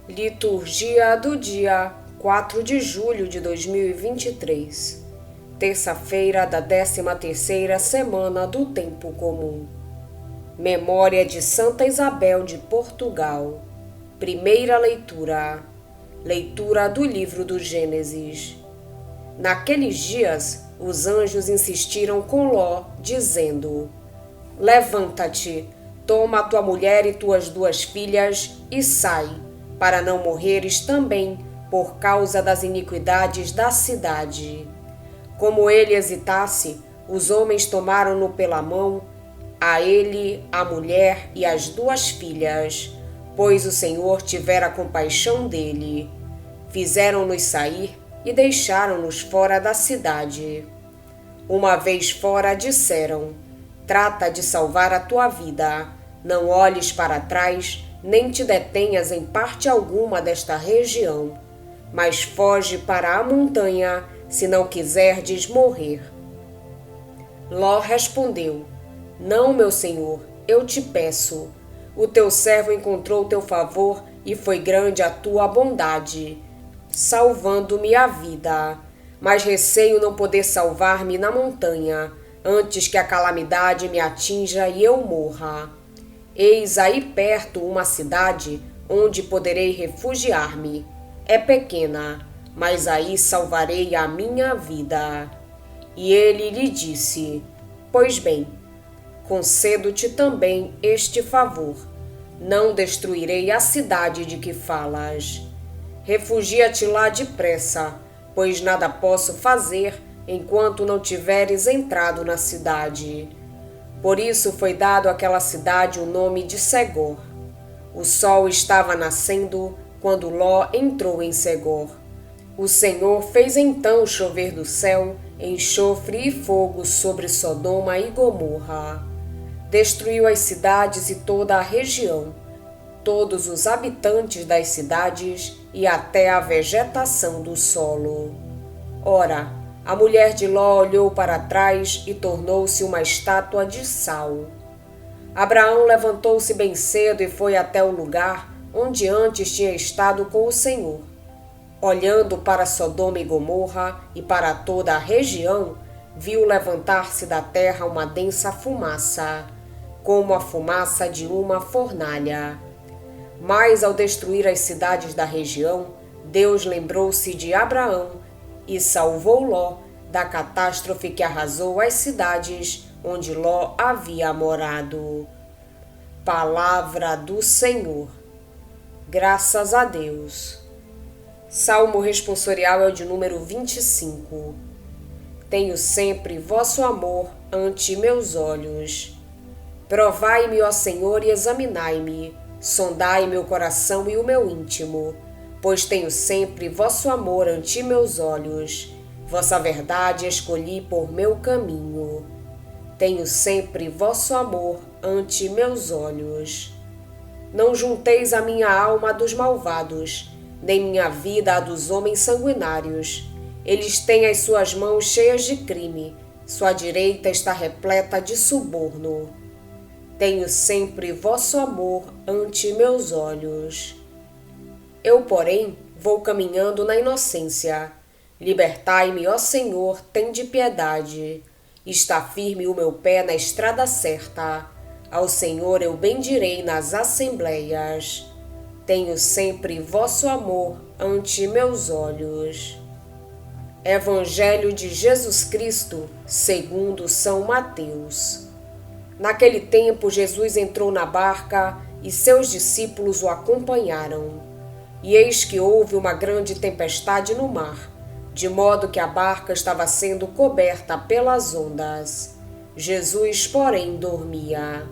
Liturgia do dia 4 de julho de 2023, terça-feira da 13ª semana do Tempo Comum. Memória de Santa Isabel de Portugal. Primeira leitura. Leitura do livro do Gênesis. Naqueles dias, os anjos insistiram com Ló, dizendo: Levanta-te, toma tua mulher e tuas 2 filhas e sai, para não morreres também por causa das iniquidades da cidade. Como ele hesitasse, os homens tomaram-no pela mão, a ele, a mulher e as 2 filhas, pois o Senhor tivera compaixão dele. Fizeram-nos sair e deixaram-nos fora da cidade. Uma vez fora, disseram: Trata de salvar a tua vida, não olhes para trás, nem te detenhas em parte alguma desta região, mas foge para a montanha, se não quiserdes morrer. Ló respondeu: Não, meu senhor, eu te peço. O teu servo encontrou teu favor e foi grande a tua bondade, salvando-me a vida. Mas receio não poder salvar-me na montanha, antes que a calamidade me atinja e eu morra. Eis aí perto uma cidade onde poderei refugiar-me. É pequena, mas aí salvarei a minha vida. E ele lhe disse: Pois bem, concedo-te também este favor. Não destruirei a cidade de que falas. Refugia-te lá depressa, pois nada posso fazer enquanto não tiveres entrado na cidade. Por isso foi dado àquela cidade o nome de Segor. O sol estava nascendo quando Ló entrou em Segor. O Senhor fez então chover do céu enxofre e fogo sobre Sodoma e Gomorra. Destruiu as cidades e toda a região, todos os habitantes das cidades e até a vegetação do solo. Ora, a mulher de Ló olhou para trás e tornou-se uma estátua de sal. Abraão levantou-se bem cedo e foi até o lugar onde antes tinha estado com o Senhor. Olhando para Sodoma e Gomorra e para toda a região, viu levantar-se da terra uma densa fumaça, como a fumaça de uma fornalha. Mas ao destruir as cidades da região, Deus lembrou-se de Abraão e salvou Ló da catástrofe que arrasou as cidades onde Ló havia morado. Palavra do Senhor. Graças a Deus. Salmo responsorial é o de número 25. Tenho sempre vosso amor ante meus olhos. Provai-me, ó Senhor, e examinai-me, sondai meu coração e o meu íntimo, pois tenho sempre vosso amor ante meus olhos, vossa verdade escolhi por meu caminho. Tenho sempre vosso amor ante meus olhos. Não junteis a minha alma a dos malvados, nem minha vida a dos homens sanguinários. Eles têm as suas mãos cheias de crime, sua direita está repleta de suborno. Tenho sempre vosso amor ante meus olhos. Eu, porém, vou caminhando na inocência. Libertai-me, ó Senhor, tende piedade. Está firme o meu pé na estrada certa. Ao Senhor eu bendirei nas assembleias. Tenho sempre vosso amor ante meus olhos. Evangelho de Jesus Cristo, segundo São Mateus. Naquele tempo, Jesus entrou na barca e seus discípulos o acompanharam. E eis que houve uma grande tempestade no mar, de modo que a barca estava sendo coberta pelas ondas. Jesus, porém, dormia.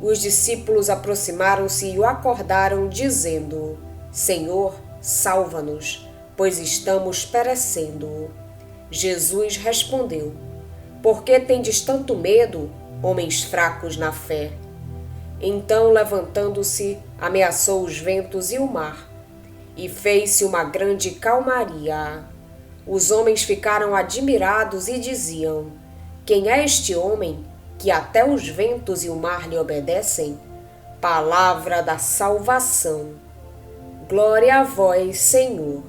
Os discípulos aproximaram-se e o acordaram, dizendo: Senhor, salva-nos, pois estamos perecendo. Jesus respondeu: Por que tendes tanto medo, homens fracos na fé? Então, levantando-se, ameaçou os ventos e o mar, e fez-se uma grande calmaria. Os homens ficaram admirados e diziam: Quem é este homem que até os ventos e o mar lhe obedecem? Palavra da salvação. Glória a vós, Senhor.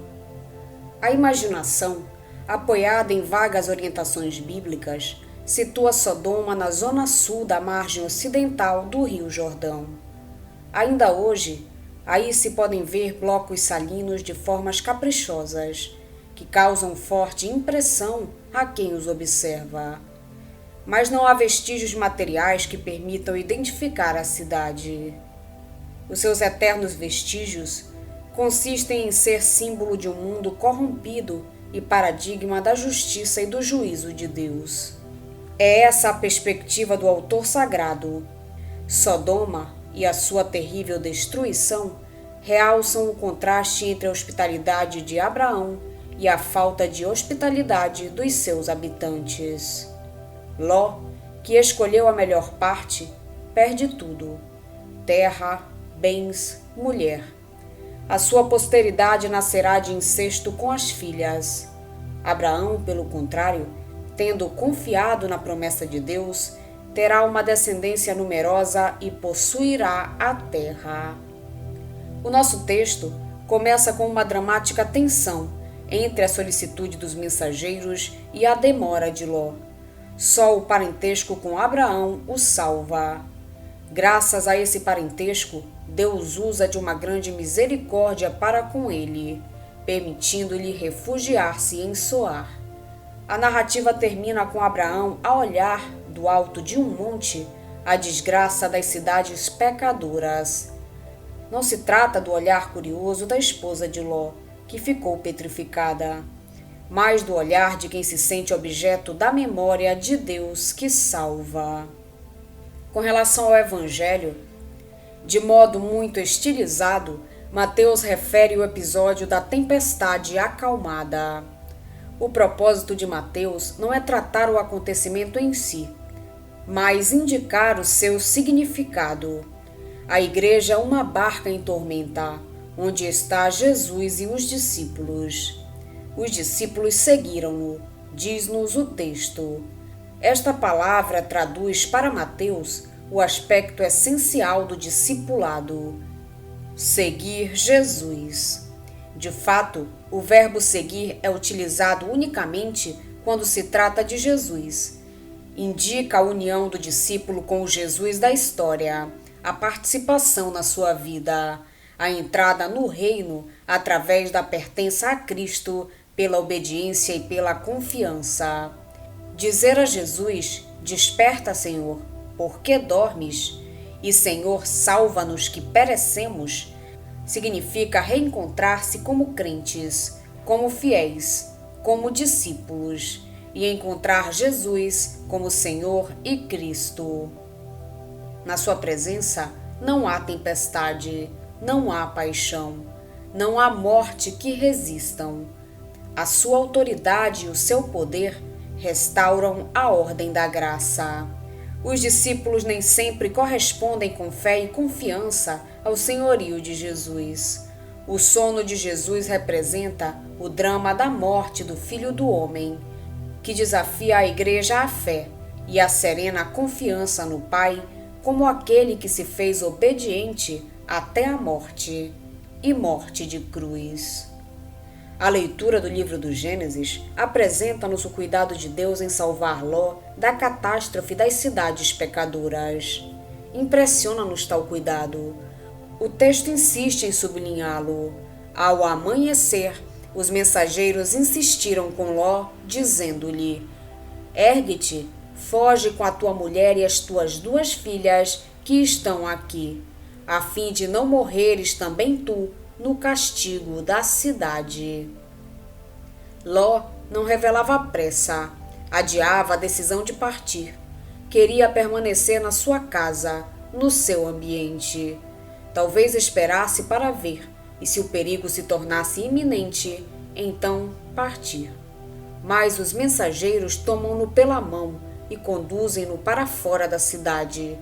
A imaginação, apoiada em vagas orientações bíblicas, situa Sodoma na zona sul da margem ocidental do Rio Jordão. Ainda hoje, aí se podem ver blocos salinos de formas caprichosas, que causam forte impressão a quem os observa. Mas não há vestígios materiais que permitam identificar a cidade. Os seus eternos vestígios consistem em ser símbolo de um mundo corrompido e paradigma da justiça e do juízo de Deus. É essa a perspectiva do autor sagrado. Sodoma e a sua terrível destruição realçam o contraste entre a hospitalidade de Abraão e a falta de hospitalidade dos seus habitantes. Ló, que escolheu a melhor parte, perde tudo: terra, bens, mulher. A sua posteridade nascerá de incesto com as filhas. Abraão, pelo contrário, tendo confiado na promessa de Deus, terá uma descendência numerosa e possuirá a terra. O nosso texto começa com uma dramática tensão entre a solicitude dos mensageiros e a demora de Ló. Só o parentesco com Abraão o salva. Graças a esse parentesco, Deus usa de uma grande misericórdia para com ele, permitindo-lhe refugiar-se em Soar. A narrativa termina com Abraão a olhar, do alto de um monte, a desgraça das cidades pecadoras. Não se trata do olhar curioso da esposa de Ló, que ficou petrificada, mas do olhar de quem se sente objeto da memória de Deus que salva. Com relação ao Evangelho, de modo muito estilizado, Mateus refere o episódio da tempestade acalmada. O propósito de Mateus não é tratar o acontecimento em si, mas indicar o seu significado. A igreja é uma barca em tormenta, onde está Jesus e os discípulos. Os discípulos seguiram-no, diz-nos o texto. Esta palavra traduz para Mateus o aspecto essencial do discipulado: seguir Jesus. De fato, o verbo seguir é utilizado unicamente quando se trata de Jesus. Indica a união do discípulo com o Jesus da história, a participação na sua vida, a entrada no reino através da pertença a Cristo, pela obediência e pela confiança. Dizer a Jesus: desperta, Senhor, porque dormes, e Senhor, salva-nos que perecemos, significa reencontrar-se como crentes, como fiéis, como discípulos, e encontrar Jesus como Senhor e Cristo. Na sua presença não há tempestade, não há paixão, não há morte que resistam. A sua autoridade e o seu poder restauram a ordem da graça. Os discípulos nem sempre correspondem com fé e confiança ao senhorio de Jesus. O sono de Jesus representa o drama da morte do Filho do Homem, que desafia a igreja à fé e a serena confiança no Pai como aquele que se fez obediente até a morte, e morte de cruz. A leitura do livro do Gênesis apresenta-nos o cuidado de Deus em salvar Ló da catástrofe das cidades pecadoras. Impressiona-nos tal cuidado. O texto insiste em sublinhá-lo. Ao amanhecer, os mensageiros insistiram com Ló, dizendo-lhe: ergue-te, foge com a tua mulher e as tuas 2 filhas que estão aqui, a fim de não morreres também tu no castigo da cidade. Ló não revelava pressa, adiava a decisão de partir. Queria permanecer na sua casa, no seu ambiente. Talvez esperasse para ver, e se o perigo se tornasse iminente, então partir. Mas os mensageiros tomam-no pela mão e conduzem-no para fora da cidade.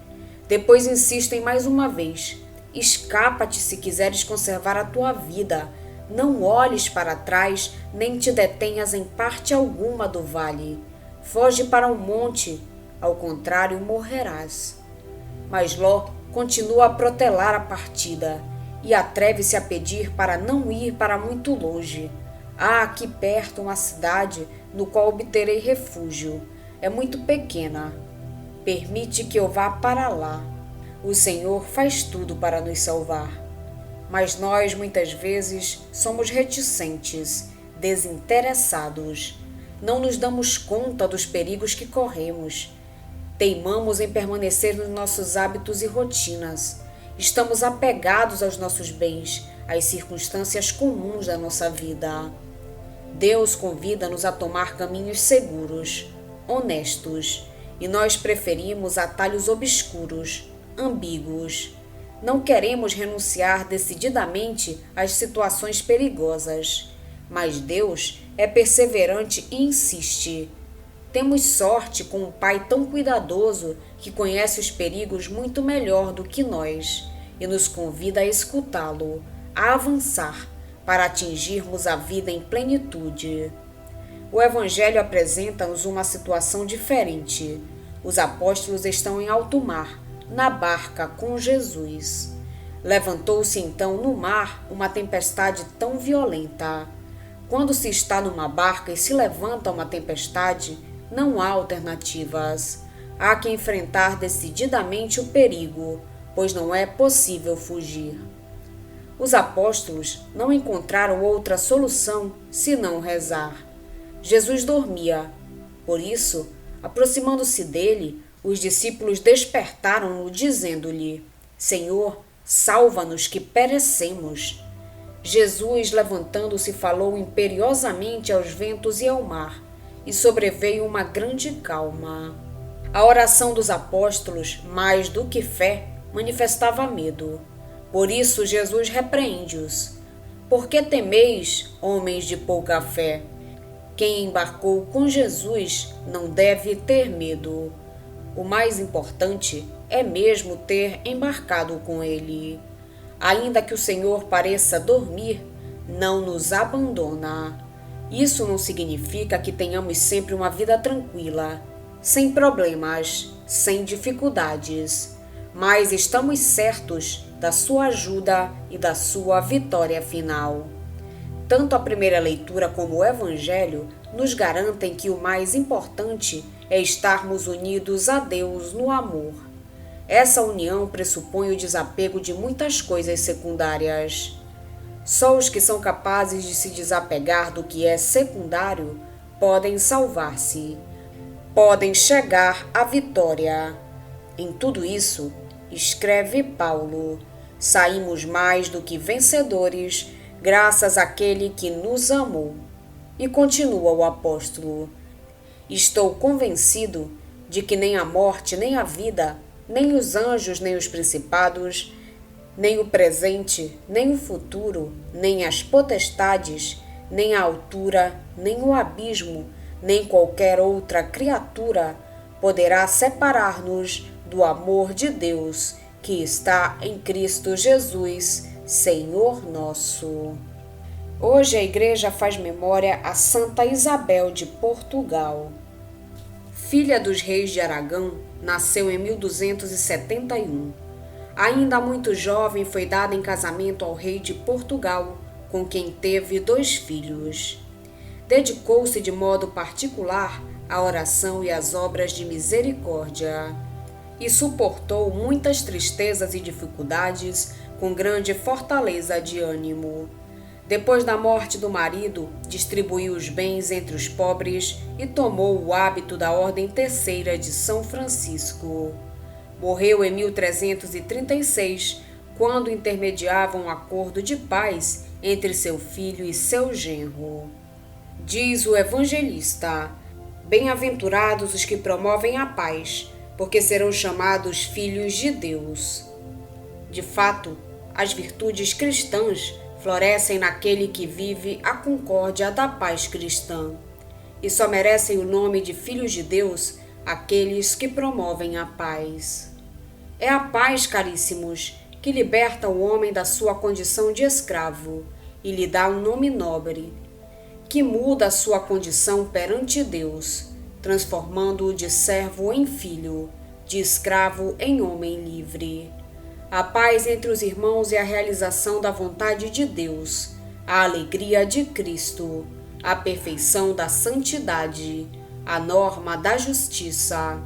Depois insistem mais uma vez: escapa-te se quiseres conservar a tua vida. Não olhes para trás, nem te detenhas em parte alguma do vale. Foge para o monte, ao contrário morrerás. Mas Ló continua a protelar a partida, e atreve-se a pedir para não ir para muito longe. Há aqui perto uma cidade no qual obterei refúgio. É muito pequena. Permite que eu vá para lá. O Senhor faz tudo para nos salvar. Mas nós, muitas vezes, somos reticentes, desinteressados. Não nos damos conta dos perigos que corremos. Teimamos em permanecer nos nossos hábitos e rotinas. Estamos apegados aos nossos bens, às circunstâncias comuns da nossa vida. Deus convida-nos a tomar caminhos seguros, honestos, e nós preferimos atalhos obscuros, ambíguos. Não queremos renunciar decididamente às situações perigosas, mas Deus é perseverante e insiste. Temos sorte com um Pai tão cuidadoso que conhece os perigos muito melhor do que nós e nos convida a escutá-lo, a avançar, para atingirmos a vida em plenitude. O Evangelho apresenta-nos uma situação diferente. Os apóstolos estão em alto mar, na barca com Jesus. Levantou-se então no mar uma tempestade tão violenta. Quando se está numa barca e se levanta uma tempestade, não há alternativas. Há que enfrentar decididamente o perigo, pois não é possível fugir. Os apóstolos não encontraram outra solução senão rezar. Jesus dormia. Por isso, aproximando-se dele, os discípulos despertaram-no, dizendo-lhe: Senhor, salva-nos que perecemos. Jesus, levantando-se, falou imperiosamente aos ventos e ao mar, e sobreveio uma grande calma. A oração dos apóstolos, mais do que fé, manifestava medo. Por isso Jesus repreende-os. Por que temeis, homens de pouca fé? Quem embarcou com Jesus não deve ter medo. O mais importante é mesmo ter embarcado com ele. Ainda que o Senhor pareça dormir, não nos abandona. Isso não significa que tenhamos sempre uma vida tranquila, sem problemas, sem dificuldades, mas estamos certos da sua ajuda e da sua vitória final. Tanto a primeira leitura como o Evangelho nos garantem que o mais importante é estarmos unidos a Deus no amor. Essa união pressupõe o desapego de muitas coisas secundárias. Só os que são capazes de se desapegar do que é secundário podem salvar-se, podem chegar à vitória. Em tudo isso, escreve Paulo, saímos mais do que vencedores, graças àquele que nos amou. E continua o apóstolo: estou convencido de que nem a morte, nem a vida, nem os anjos, nem os principados, nem o presente, nem o futuro, nem as potestades, nem a altura, nem o abismo, nem qualquer outra criatura poderá separar-nos do amor de Deus que está em Cristo Jesus, Senhor nosso. Hoje a Igreja faz memória a Santa Isabel de Portugal. Filha dos reis de Aragão, nasceu em 1271. Ainda muito jovem, foi dada em casamento ao rei de Portugal, com quem teve 2 filhos. Dedicou-se de modo particular à oração e às obras de misericórdia, e suportou muitas tristezas e dificuldades com grande fortaleza de ânimo. Depois da morte do marido, distribuiu os bens entre os pobres e tomou o hábito da Ordem Terceira de São Francisco. Morreu em 1336, quando intermediava um acordo de paz entre seu filho e seu genro. Diz o evangelista: bem-aventurados os que promovem a paz, porque serão chamados filhos de Deus. De fato, as virtudes cristãs florescem naquele que vive a concórdia da paz cristã, e só merecem o nome de filhos de Deus aqueles que promovem a paz. É a paz, caríssimos, que liberta o homem da sua condição de escravo e lhe dá um nome nobre, que muda a sua condição perante Deus, transformando-o de servo em filho, de escravo em homem livre. a paz entre os irmãos e a realização da vontade de Deus, a alegria de Cristo, a perfeição da santidade, a norma da justiça,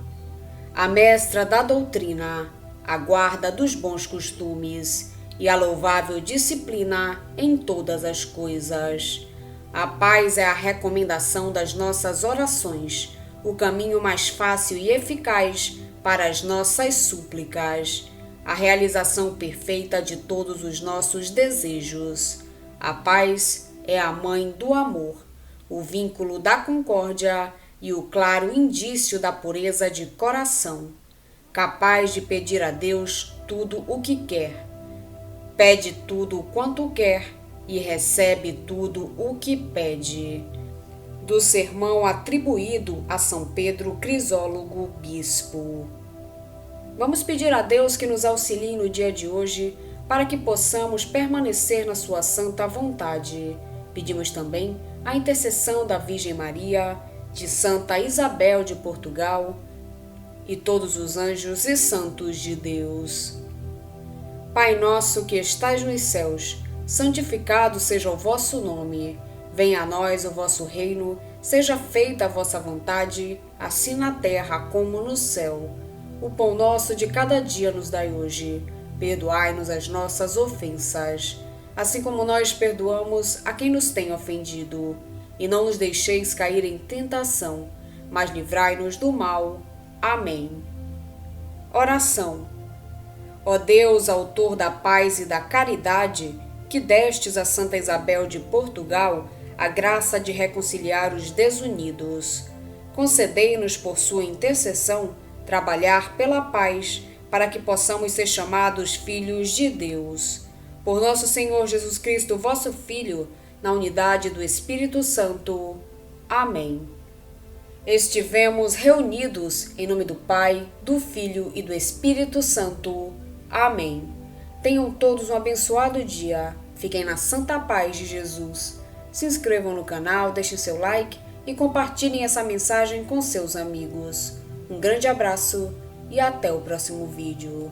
a mestra da doutrina, a guarda dos bons costumes e a louvável disciplina em todas as coisas. A paz é a recomendação das nossas orações, o caminho mais fácil e eficaz para as nossas súplicas, a realização perfeita de todos os nossos desejos. A paz é a mãe do amor, o vínculo da concórdia e o claro indício da pureza de coração, capaz de pedir a Deus tudo o que quer. Pede tudo quanto quer e recebe tudo o que pede. Do sermão atribuído a São Pedro Crisólogo, bispo. Vamos pedir a Deus que nos auxilie no dia de hoje para que possamos permanecer na sua santa vontade. Pedimos também a intercessão da Virgem Maria, de Santa Isabel de Portugal e todos os anjos e santos de Deus. Pai nosso que estais nos céus, santificado seja o vosso nome. Venha a nós o vosso reino, seja feita a vossa vontade, assim na terra como no céu. O pão nosso de cada dia nos dai hoje. Perdoai-nos as nossas ofensas, assim como nós perdoamos a quem nos tem ofendido. E não nos deixeis cair em tentação, mas livrai-nos do mal. Amém. Oração. Ó Deus, autor da paz e da caridade, que destes a Santa Isabel de Portugal a graça de reconciliar os desunidos, concedei-nos por sua intercessão trabalhar pela paz, para que possamos ser chamados filhos de Deus. Por nosso Senhor Jesus Cristo, vosso Filho, na unidade do Espírito Santo. Amém. Estivemos reunidos em nome do Pai, do Filho e do Espírito Santo. Amém. Tenham todos um abençoado dia. Fiquem na santa paz de Jesus. Se inscrevam no canal, deixem seu like e compartilhem essa mensagem com seus amigos. Um grande abraço e até o próximo vídeo.